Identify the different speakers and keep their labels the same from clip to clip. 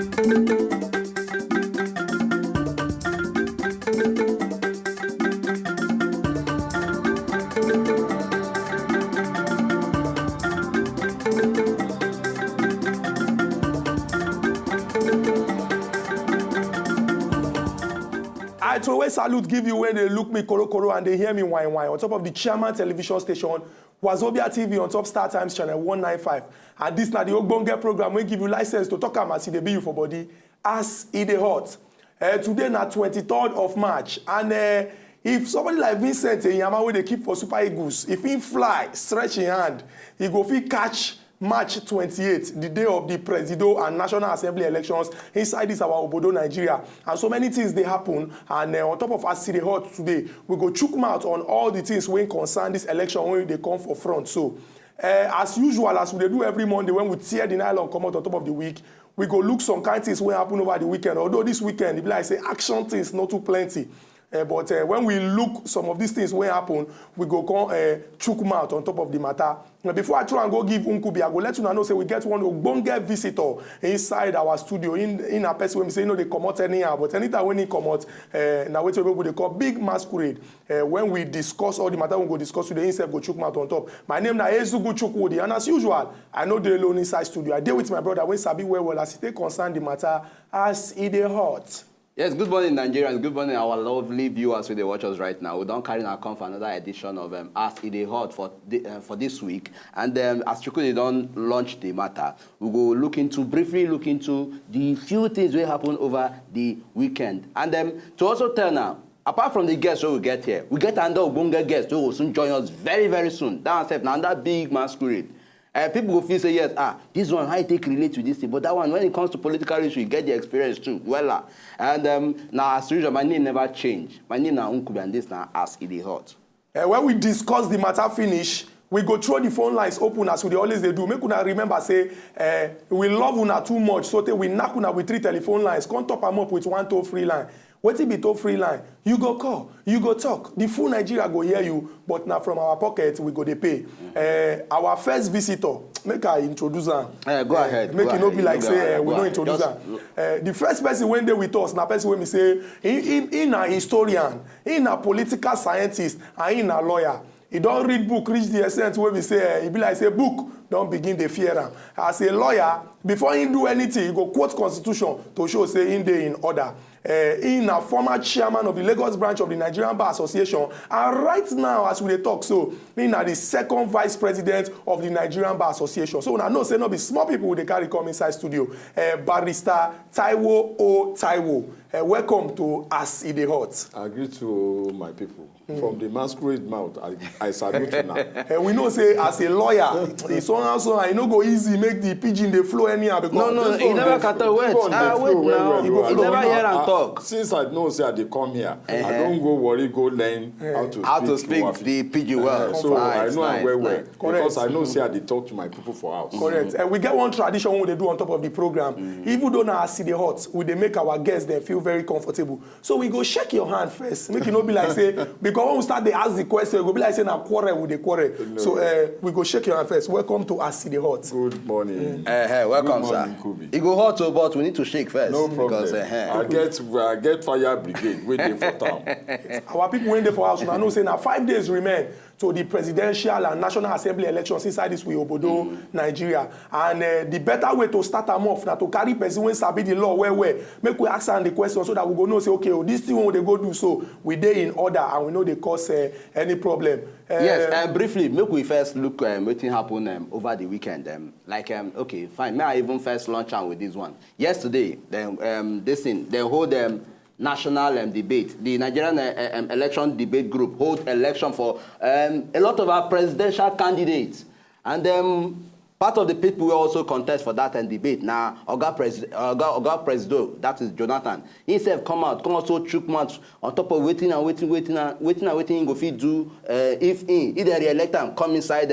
Speaker 1: I throw a salute give you when they look me koro and they hear me wine on top of the chairman television station Wazobia TV on top Star Times channel 195. And this na the ogbonge program wey give you license to talk am as e dey be you for body as e dey hot. Today na 23rd of March and if somebody like Vincent Enyama wey dey keep for Super Eagles, if he fly, stretch him hand, he go fit catch March 28th, the day of the Presido and National Assembly elections inside this our Obodo, Nigeria. And so many things they happen. And on top of us, the hot today, we go chook mouth on all the things when concern this election when they come for front. So, as usual, as we do every Monday when we tear the nylon come out on top of the week, we go look some kind of things when happen over the weekend. Although this weekend, if like say action things not too plenty. But when we look some of these things when happen, we go come chook mouth on top of the matter. Now, before I try and go give Nkubi, I go let you know say we get one ogbonge visitor inside our studio in a person when we say they come out anyhow, but anytime when he come out, now what they call big masquerade. When we discuss all the matter, we go discuss today himself go chook mouth on top. My name is Ezugu Chukwudi, and as usual, I know the alone inside studio. I deal with my brother when Sabi well as he concern the matter as it is hot.
Speaker 2: Yes, good morning, Nigerians. Good morning, our lovely viewers who they watch us right now. We don't carry now come for another edition of Ask It Hot for this week. And as Chukwudi don't launch the matter, we go briefly look into the few things that happen over the weekend. And to also tell now, apart from the guests we get here, we get another ogbonge guest who will soon join us very, very soon. That's another big masquerade. People will feel say, yes, this one, how you take relate to this thing. But that one, when it comes to political issue, you get the experience too. Well, and now, as usual, my name never changed. My name now Nkubi, and this now Ask It Hot.
Speaker 1: When we discuss the matter finish, we go throw the phone lines open as we always do. Make una remember, say, we love una too much, so we knock una with 3 telephone lines. Come top them up with 1 toll-free line. Wetin be toll-free line? You go call, you go talk. The full Nigeria go hear you, but now from our pocket, we go dey pay. Our first visitor, make I introduce her.
Speaker 2: Go ahead.
Speaker 1: Make it not be like, say, we
Speaker 2: don't
Speaker 1: introduce her. The first person when they with us, na person when we say, he a historian, he a political scientist, and he a lawyer. He don't read book, reach the essence where we say, he be like, say, book, don't begin the fear him. As a lawyer, before he do anything, he go quote constitution to show, say, in day in order. In a former chairman of the Lagos branch of the Nigerian Bar Association, and right now as we talk, so in the second vice president of the Nigerian Bar Association. So I know say no be small people they carry come inside studio. Barrister Taiwo O Taiwo. Welcome to As It Is Hot.
Speaker 3: I agree to my people. From the masquerade mouth, I salute you now.
Speaker 1: We know say as a lawyer, it's so I know go easy make the pigeon they flow anyhow because
Speaker 2: no, he never can tell wait. Wait now. He never hear and talk.
Speaker 3: Since I know say they come here, I don't go worry, go learn how to speak
Speaker 2: the pidgin well.
Speaker 3: So nice, I know I'm well. Because I know say they talk to my people for house.
Speaker 1: Correct. We get one tradition when they do on top of the program. Even though now As It Is Hot, we they make our guests they feel very comfortable. So we go shake your hand first. Make you not be like say because when we start they ask the question, we go be like saying a quarrel with the quarrel. No. So we go shake your hand first. Welcome to As It Is Hot.
Speaker 3: Good morning.
Speaker 2: Welcome,
Speaker 3: Good morning,
Speaker 2: sir.
Speaker 3: Kubi.
Speaker 2: It go hot, but we need to shake first.
Speaker 3: No problem.
Speaker 2: Because,
Speaker 3: I get fire brigade waiting for town.
Speaker 1: Our people went there for us. I know saying now 5 days remain to the presidential and national assembly elections inside this way Obodo, Nigeria. And the better way to start them off now to carry person when sabi the law where make we ask them the question so that we go know say okay, this thing when they go do so we dey in order and we know they cause any problem.
Speaker 2: Yes, briefly, make we first look what happened over the weekend. Okay, fine. May I even first launch out with this one? Yesterday, they hold national debate. The Nigerian election debate group hold election for a lot of our presidential candidates. And part of the people will also contest for that debate. Now, Oga Presido, that is Jonathan, he himself come also chook months on top of waiting he go fit do if they re-elect him, come inside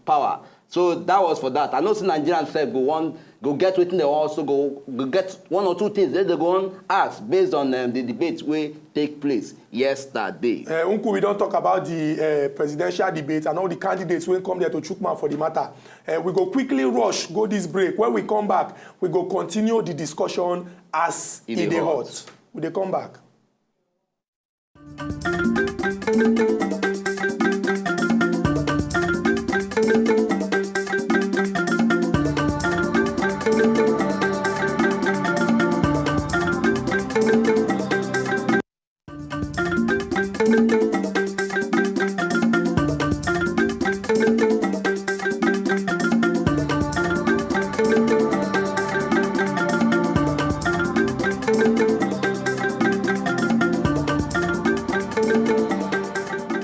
Speaker 2: power. So that was for that. I know some Nigerians said go get within the also go get one or two things. Then they go on ask based on the debates wey take place yesterday.
Speaker 1: Uncle, we don't talk about the presidential debate and all the candidates wey come there to chook mouth for the matter. We go quickly rush, go this break. When we come back, we go continue the discussion as it dey hot. We dey come back.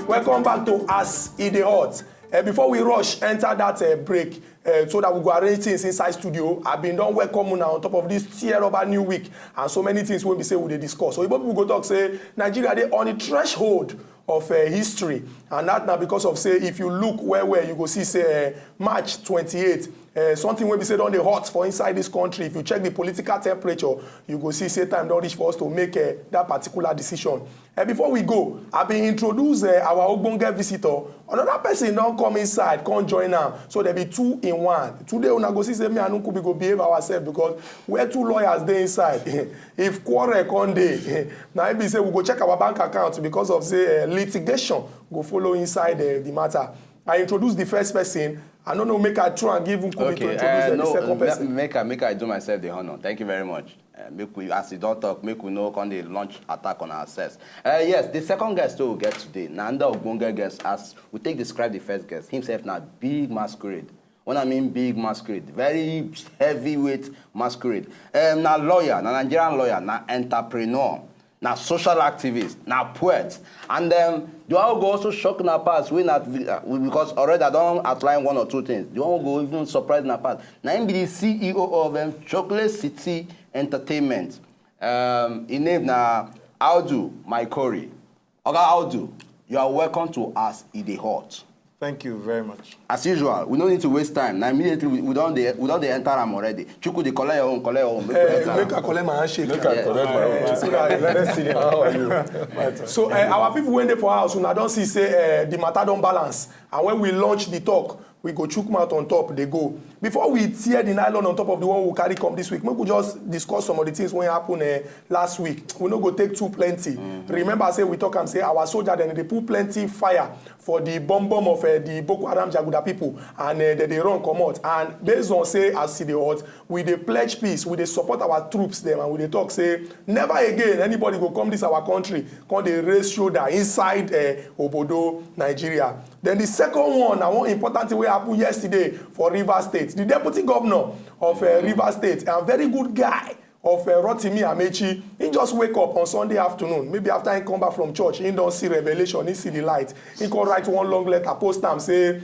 Speaker 1: Welcome back to As It Dey Hot. Before we rush enter that break, so that we go arrange things inside studio, I've been done welcome now on top of this tear of a new week and so many things when we say we discuss. So people go talk say Nigeria they on the threshold of history, and that now because of say if you look where you go see say March 28. Something wey be say don dey hot for inside this country. If you check the political temperature, you go see say time don reach for us to make that particular decision. Before we go, I been introduce our ogbonge visitor. Another person don come inside, come join am. So there be 2 in 1. Today una go see say me and Nkubi go behave ourselves because we're 2 lawyers dey inside. If quarrel come dey, na be say we go check our bank account because of say litigation go follow inside the matter. I introduce the first person. I don't know, make I try and give Nkubi to introduce the second person.
Speaker 2: Make I do myself the honor. Thank you very much. Make we, as you don't talk, make we know when they launch attack on ourselves. Yes, the second guest we'll get today, Nanda ogbonge guest, as we describe the first guest, himself now big masquerade. When I mean big masquerade, very heavyweight masquerade. Now lawyer, now Nigerian lawyer, now entrepreneur. Now social activist, now poet, and do I go also shock in our past? We not because already I don't outline 1 or 2 things. Do I go even surprise in our past? Now I'm the CEO of Chocolate City Entertainment. In name now Audu, Maikori. Okay, Audu, you are welcome to As It Dey Hot.
Speaker 4: Thank you very much.
Speaker 2: As usual, we don't need to waste time. Now immediately we don't enter them already. Chuku, they collect your own.
Speaker 1: Make I collect my handshake.
Speaker 3: Make I collect my own.
Speaker 1: So that let's see how are you? So our people when they for house, when I don't see say the matter don't balance, and when we launch the talk, we go chook mouth on top, they go. Before we tear the nylon on top of the one we carry come this week, maybe we just discuss some of the things when happened last week. We no go take too plenty. Remember I say we talk and say our soldier then they put plenty fire for the bomb of the Boko Haram Jaguda people, and they run come out. And based on say as the odds, we they pledge peace, we they support our troops them, and we they talk say never again anybody go come this our country, come they raise shoulder inside Obodo, Nigeria. Then the second one, one important thing happened yesterday for Rivers State. The deputy governor of Rivers State, a very good guy of Rotimi Amechi, he just wake up on Sunday afternoon. Maybe after he come back from church, he don't see revelation, he see the light. He can write one long letter, post am say,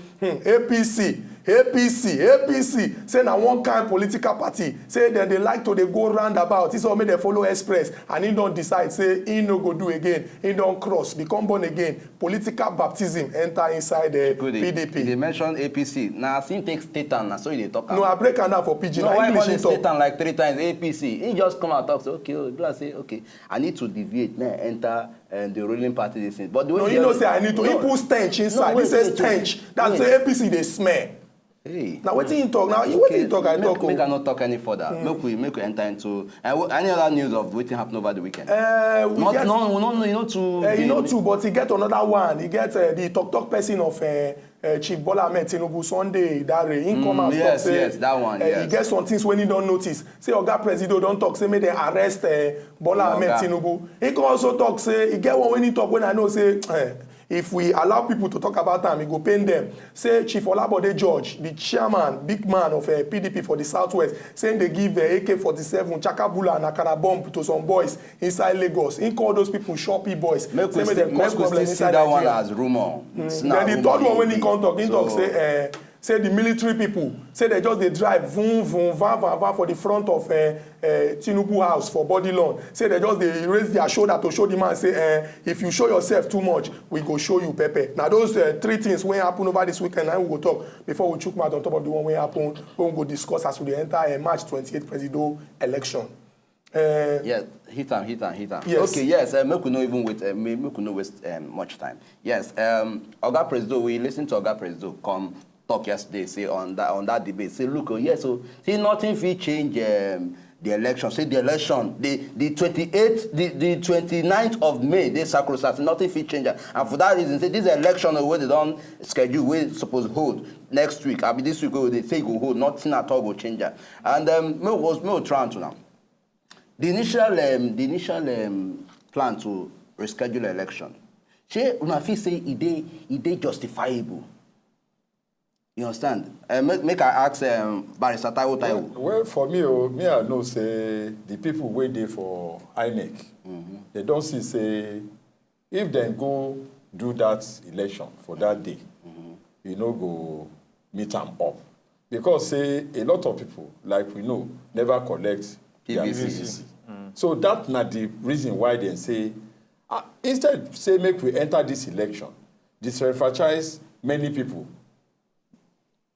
Speaker 1: APC, say na one kind political party. Say then they like to they go roundabout. He saw me they follow express, and he don't decide. Say he no go do again. He don't cross, become born again. Political baptism enter inside the PDP.
Speaker 2: They mentioned APC. Now, I think take Satan. So they talk.
Speaker 1: No, I break down for PG.
Speaker 2: No, why call Satan like 3 times APC? He just come out and talk. Say okay, say okay. I need to deviate. Now enter the ruling party. This thing. But the way
Speaker 1: no, you know say I need to. He put stench inside. No, he says stench. That's the APC. They smell.
Speaker 2: Hey.
Speaker 1: Now what you talk? Now what you talk? I talk.
Speaker 2: Make I not talk any further. Make we enter into any other news of what happened over the weekend.
Speaker 1: But he get another one. He get the talk person of Chief Bola Ahmed Tinubu Sunday Dare. He come out talk say
Speaker 2: yes, that one. Yes.
Speaker 1: He get some things when he don't notice. Say Oga President don't talk. Say make they arrest Bola Ahmed Tinubu. He can also talk. Say he get one when he talk when I know say. If we allow people to talk about them, we go pain them. Say Chief Olabode George, the chairman, big man of PDP for the Southwest, saying they give AK-47, Chakabula and Akara bomb to some boys inside Lagos. He call those people shoppy boys.
Speaker 2: Make we still see that one as rumor.
Speaker 1: Then the third one when he come talk, he talk say say the military people, say they just they drive vroom, vroom, van, van, van for the front of Tinubu house for body lawn. Say they just they raise their shoulder to show the man, say, if you show yourself too much, we go show you Pepe. Now those three things will happen over this weekend, and we go talk before we chook mouth on top of the one will happen, when we go discuss as we enter March 28th presidential election.
Speaker 2: Yeah, hit am.
Speaker 1: Yes.
Speaker 2: Okay, yes, make we no even wait, make we no waste much time. Yes, Oga Presido, we listened to Oga Presido come talk yesterday, say on that debate, say look, yes, so see nothing fit change the election. Say the election, the 28th, the 29th of May, they sacrosanct, nothing fit change. And for that reason, say this election where they don't schedule, we supposed to hold next week. I mean this week they say go hold, nothing at all will change. And me try to now. The initial plan to reschedule election, she una feel say it dey justifiable. You understand? Make I ask Barrister Taiwo.
Speaker 3: Well, for me, I know say the people wait there for INEC. They don't see say if they go do that election for that day, you know go meet them up, because say a lot of people like we know never collect PVC. So that's not the reason why they say, instead say make we enter this election, disenfranchise many people.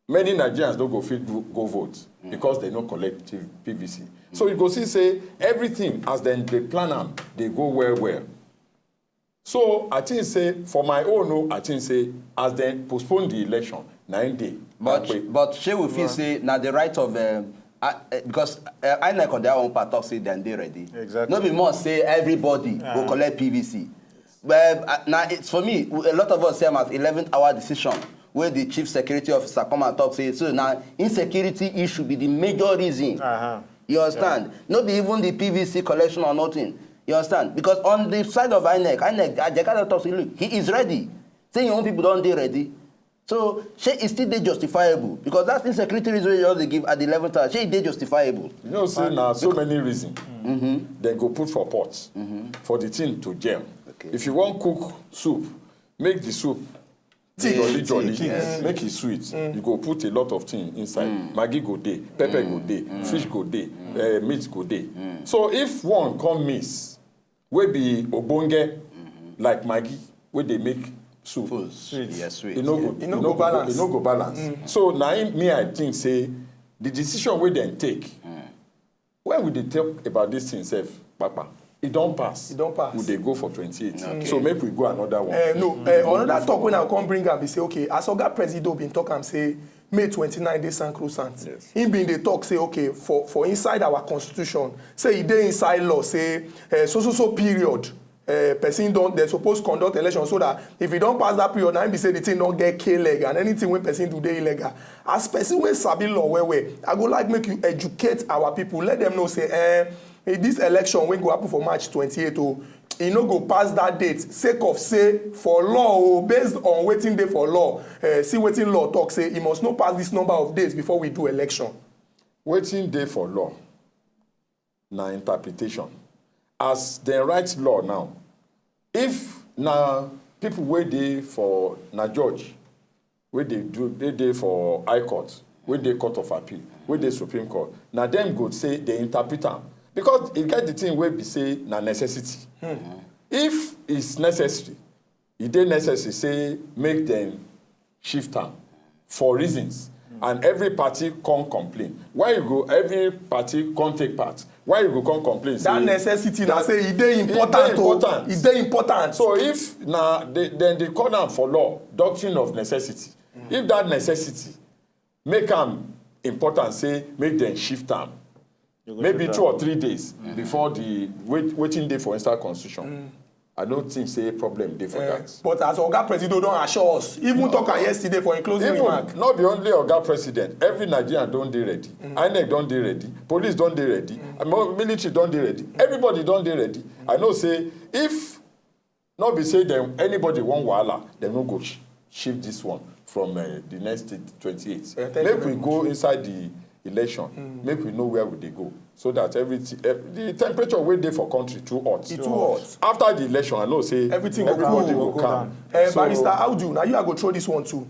Speaker 3: Many Nigerians don't go vote because they don't collect PVC. So you go see say everything as they plan them, they go well. So I think say for my own, I think say as they postpone the election 9 days.
Speaker 2: But she will feel say now the right of because INEC on their own part talk say then they ready.
Speaker 4: Exactly.
Speaker 2: No be more say everybody will collect PVC. But now it's for me, a lot of us say as 11th hour decision where the chief security officer come and talk say so now insecurity issue be the major reason. You understand? Yeah. Not be even the PVC collection or nothing. You understand? Because on the side of INEC, Jakada talk say look, he is ready. Say your own people don't they ready. So, she is still justifiable because that's insecurity reason they give at the 11th hour. She is justifiable.
Speaker 3: You know, say now so many reasons. Then go put for pots for the thing to gel. Okay. If you want cook soup, make the soup jolly. Yes. Make it sweet. You go put a lot of things inside. Maggi go day, pepper go day, fish go day, meat go day. So if one come miss, we be ogbonge like Maggi, where they make soup.
Speaker 2: Sweet. Yes, sweet.
Speaker 3: It no go balance. So now me I think say the decision we then take. When we dey talk about this thing, Papa, it don't pass. Would they go for 28? Okay. So maybe we go another one.
Speaker 1: Another talk when I come bring up, we say okay, as Oga Presido been talk and say May 29 dey sacrosanct. Yes. Him been dey talk say okay for inside our constitution, say e dey inside law say so period. Person don't they suppose conduct election so that if you don't pass that period, now be say the thing don't get K-leg and anything when person do they illegal. As person when sabi law where I go like make you educate our people, let them know say this election when go happen for March 28 e no go pass that date sake of say for law based on waiting day for law see waiting law talk say e must not pass this number of days before we do election.
Speaker 3: Waiting day for law na interpretation. As they write law now, if na people wait there for na judge, where they dey for High Court, where they Court of Appeal, where they Supreme Court, now them go say they interpret them because it get the thing where be say na necessity. If it's necessary, it dey necessary say make them shift them for reasons. And every party come complain. Why you go? Every party come take part. Why you go come complain?
Speaker 1: That necessity na say e dey important. E dey important.
Speaker 3: So if na then they call am for law doctrine of necessity. If that necessity make am important, say make them shift am. Maybe 2 or 3 days before the waiting day for instant constitution. I don't think say problem dey for that.
Speaker 1: But as Oga Presido don assure us, even talk yesterday for a closing remark.
Speaker 3: Not be only Oga President, every Nigerian don dey ready. INEC don dey ready, police don dey ready, military don dey ready. Everybody don dey ready. I know say if not be say them anybody wan wahala, dem no go shift this one from the next 28th. Make we go inside the election. Make we know where we dey go. So that everything, the temperature wey dey for country too hot.
Speaker 1: It's too hot.
Speaker 3: After the election, I know say everybody go calm.
Speaker 1: Barrister Audu, now you are go throw this one too.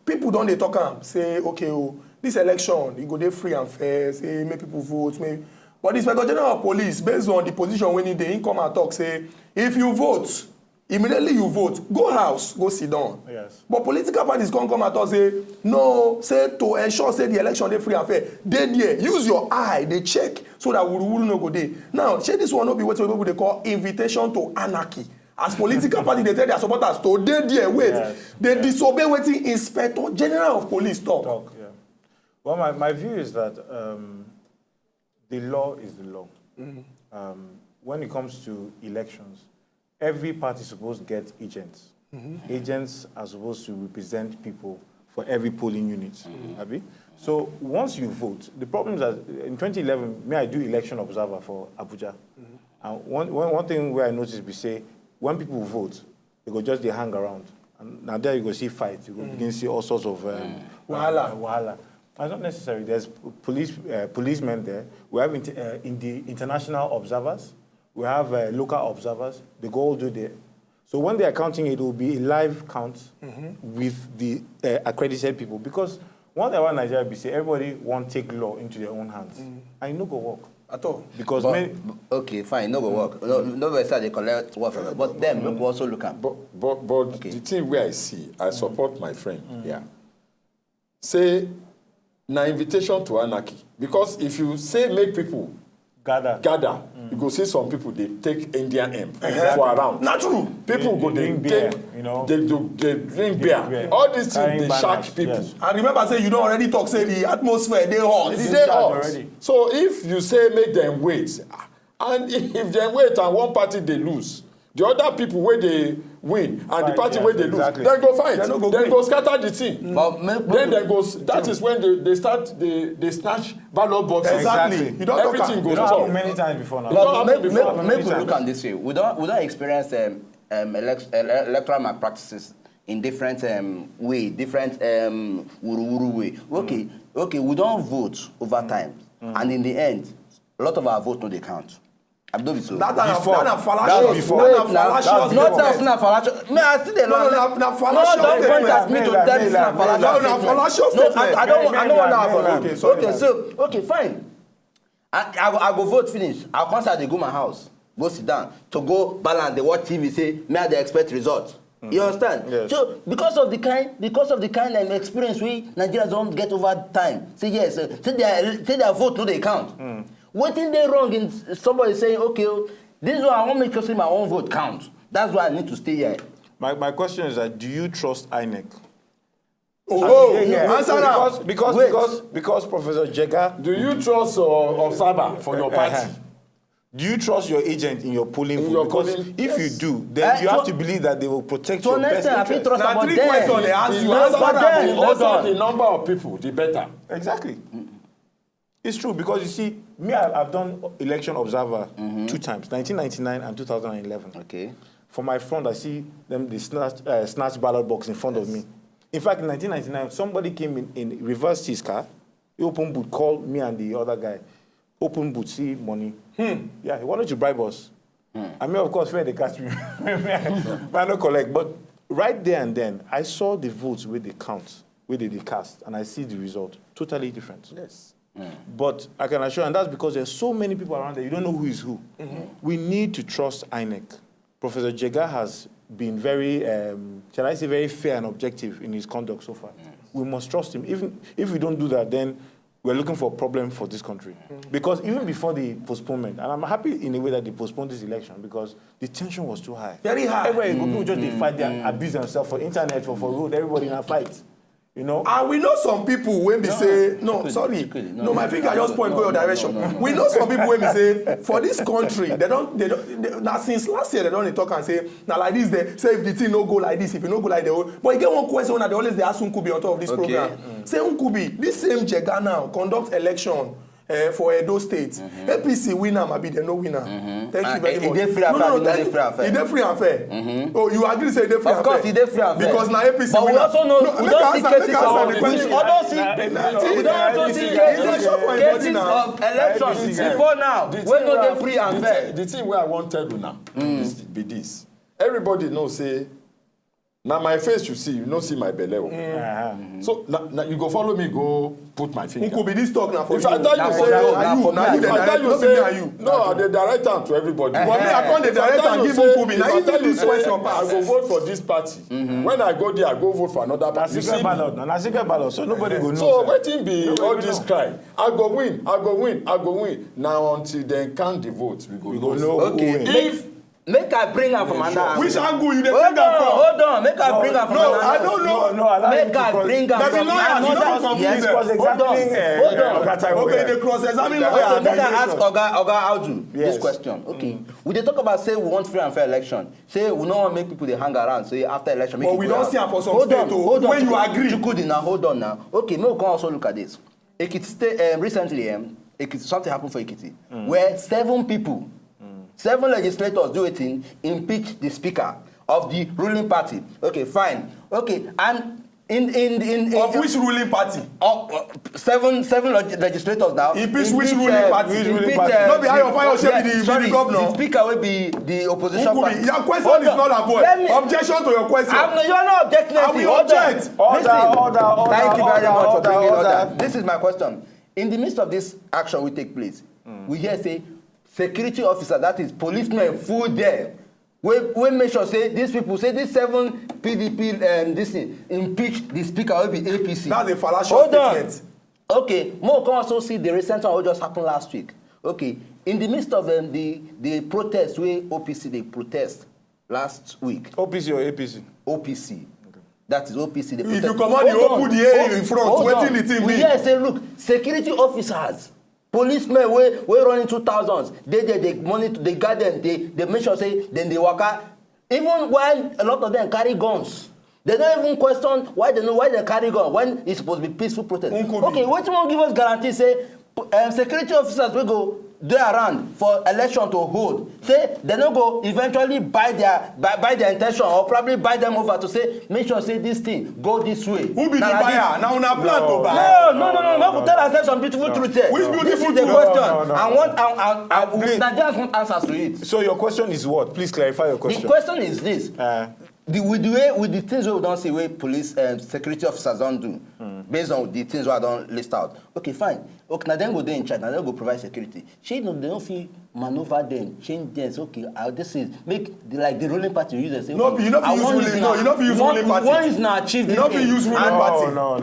Speaker 1: people don't they talk am say okay oh this election e go dey free and fair say make people vote make but the Inspector General of Police based on the position wey e dey him come and talk say if you vote immediately you vote go house go sit down.
Speaker 4: Yes.
Speaker 1: But political parties come and talk say no say to ensure say the election dey free and fair dey there use your eye dey check so that wuruwuru no go dey. Now shey this one no be wetin people dey call invitation to anarchy. As political party dey tell their supporters to dey there wait dey disobey wetin Inspector General of Police talk.
Speaker 4: Yeah. Well, my view is that the law is the law. When it comes to elections, every party is supposed to get agents. Agents are supposed to represent people for every polling unit. So once you vote, the problem is that in 2011, I do election observer for Abuja. And one thing where I noticed, we say, when people vote, they go just they hang around. And now there you go see fights, you go begin to see all sorts of wahala. It's not necessary. There's policemen there. We have in the international observers. We have local observers. They go all do there. So when they are counting, it will be a live count with the accredited people. Because one thing about Nigeria, we say everybody want to take law into their own hands. And it no go work.
Speaker 1: At all.
Speaker 4: Because
Speaker 2: okay, fine, no go work. Nobody said they collect work from it. But them, we also look at.
Speaker 3: But okay. The thing where I see, I support my friend. Yeah. Say, na invitation to anarchy. Because if you say make people gather, you go see some people, they take Indian M for around. Not true. People go, they
Speaker 4: beer,
Speaker 3: take,
Speaker 4: you know,
Speaker 3: they drink beer. All these things, they shock people.
Speaker 1: Yes. And remember, say you don't already talk, say the atmosphere, they hot.
Speaker 3: They hot. So if you say make them wait, and if they wait and one party they lose, the other people where they win and the party where they lose, then go fight. Then go scatter the thing. Then they go. That is when they start they snatch ballot boxes.
Speaker 1: Exactly.
Speaker 3: You don't everything goes
Speaker 4: up many times before now.
Speaker 2: But maybe we look at this way. We don't experience electoral malpractices in different way, different wuru way. Okay, we don't vote over time, and in the end, a lot of our votes no they count.
Speaker 1: That fallacious.
Speaker 2: Not fallacious. Me, I still don't point at me to tell this fallacious. No, I don't want to have fallacious. Okay, fine. I go vote finish. I'll come start to go my house, go sit down, to go balance, they watch TV, say, may I expect results. You understand? Yes. So because of the kind of experience we Nigerians don't get over time, say yes, say their vote no they count. What thing they wrong in somebody saying, okay, this is why I want to make sure my own vote count. That's why I need to stay here.
Speaker 4: My question is that do you trust INEC?
Speaker 1: Answer now.
Speaker 4: Because Professor Jega.
Speaker 3: Do you trust Observer for your party?
Speaker 4: Do you trust your agent in your polling booth? Because if you do, then you have to believe that they will protect your best interest.
Speaker 1: Now, 3 questions they ask you.
Speaker 3: The number of people, the better.
Speaker 4: Exactly. It's true because you see, I've done election observer 2 times, 1999 and 2011.
Speaker 2: Okay.
Speaker 4: For my front, I see them they snatch ballot box in front of me. In fact, in 1999, somebody came in reversed his car. He opened boot, called me and the other guy. Open boot, see money. Yeah, he wanted to bribe us. I mean, of course, where they catch me, but I don't collect. But right there and then, I saw the votes where they count, where they cast, and I see the result. Totally different.
Speaker 3: Yes.
Speaker 4: But I can assure you, and that's because there's so many people around there, you don't know who is who. We need to trust INEC. Professor Jega has been very, shall I say, very fair and objective in his conduct so far. We must trust him. Even if we don't do that, then we're looking for a problem for this country. Because even before the postponement, and I'm happy in a way that they postponed this election because the tension was too high.
Speaker 1: Very high.
Speaker 4: Everybody, people just they fight, they abuse themselves for internet, for road, everybody in a fight. You know?
Speaker 1: And we know some people when we say, no, my finger just point go your direction. We know some people when we say, for this country, they don't now since last year, they don't talk and say, now like this, they say if the thing no go like this, if it no go like that. But you get one question that they always ask Nkubi on top of this program. Say Nkubi, this same Jega now conduct election for Edo State. APC winner, maybe they no winner. Thank you very much. It is free and fair. Oh, you agree say it is free and fair?
Speaker 2: Of course, it is free and fair.
Speaker 1: Because now APC
Speaker 2: but
Speaker 1: winner.
Speaker 2: we also know, we don't see cases of elections before now. We know they free and fair.
Speaker 3: The thing where I want to tell you now is be this. Everybody knows say Now my face you see, you don't see my belly. So now you go follow me, go put my finger.
Speaker 1: Who could be this talk now for
Speaker 3: If
Speaker 1: you?
Speaker 3: I tell you say, if I tell you say, no, I dey direct am to everybody.
Speaker 1: But me, I can't dey direct am give Nkubi. Now you tell this question pass.
Speaker 3: I go vote for this party. When I go there, I go vote for another party. You see me?
Speaker 4: Na secret ballot, so nobody go know.
Speaker 3: So wetin be all this cry? I go win, I go win, I go win. Now until they count the votes, we go know.
Speaker 2: Okay, make I bring her from another angle.
Speaker 1: Which angle you dey bring am from?
Speaker 2: Hold on, make I bring her from
Speaker 1: No,
Speaker 2: another
Speaker 1: I
Speaker 2: angle.
Speaker 1: don't know.
Speaker 2: Make I bring her from another.
Speaker 1: Yes,
Speaker 2: hold on.
Speaker 1: Okay, they cross-examine
Speaker 2: Okay,
Speaker 1: lawyer.
Speaker 2: make I ask Oga Audu this question. Okay, we dey talk about say we want free and fair election. Say we no want make people dey hang around. Say after election make.
Speaker 1: But we don't see am for some state o. When you agree.
Speaker 2: Chukudi now, hold on now. Okay, make we come also look at this. Ekiti State recently, Ekiti, something happened for Ekiti where 7 people. 7 legislators do it impeach the speaker of the ruling party. Okay, fine. Okay, and in
Speaker 1: of which ruling party?
Speaker 2: 7 legislators now.
Speaker 1: Impeach which ruling party? No be how fire shall be the governor.
Speaker 2: The speaker will be the opposition party.
Speaker 1: Your question is not avoid. Objection to your question.
Speaker 2: You are not objecting.
Speaker 1: I will object.
Speaker 4: Order.
Speaker 2: Thank you very much for bringing order. This is my question. In the midst of this action will take place, we hear say security officer, that is policemen, full there. We make sure say these people say these 7 PDP this thing impeach the speaker will be APC.
Speaker 1: That's a fallacious statement.
Speaker 2: Okay, more can also see the recent one what just happened last week. Okay, in the midst of the protest where OPC they protest last week.
Speaker 4: OPC or APC?
Speaker 2: OPC. Okay. That is OPC.
Speaker 1: If you come on, you put the A in front. Waiting the thing.
Speaker 2: We hear say look, security officers. Policemen we run in 2000s. They monitor, they guard them, they make sure say then they work out. Even when a lot of them carry guns, they don't even question why they carry guns when it's supposed to be peaceful protest. Okay, what you want to give us guarantee say security officers will go they around for election to hold. Say they don't go eventually buy their intention or probably buy them over to say make sure say this thing go this way.
Speaker 1: Who be the buyer? Now una plan to buy.
Speaker 2: No. Make we tell ourselves some beautiful truth here.
Speaker 1: Which beautiful
Speaker 2: this is the
Speaker 1: truth?
Speaker 2: question. Nigerians want answers to it.
Speaker 4: So your question is what? Please clarify your question.
Speaker 2: The question is this. With the things we don't see where police security officers don't do, based on the things we don't list out. Okay, fine. Okay, now then go there in charge, now then go provide security. They don't feel maneuver them, change them. Okay, this is make the ruling party use and say.
Speaker 1: No, you not use ruling party.
Speaker 2: One is not achieved.
Speaker 1: You not use ruling party.
Speaker 4: No.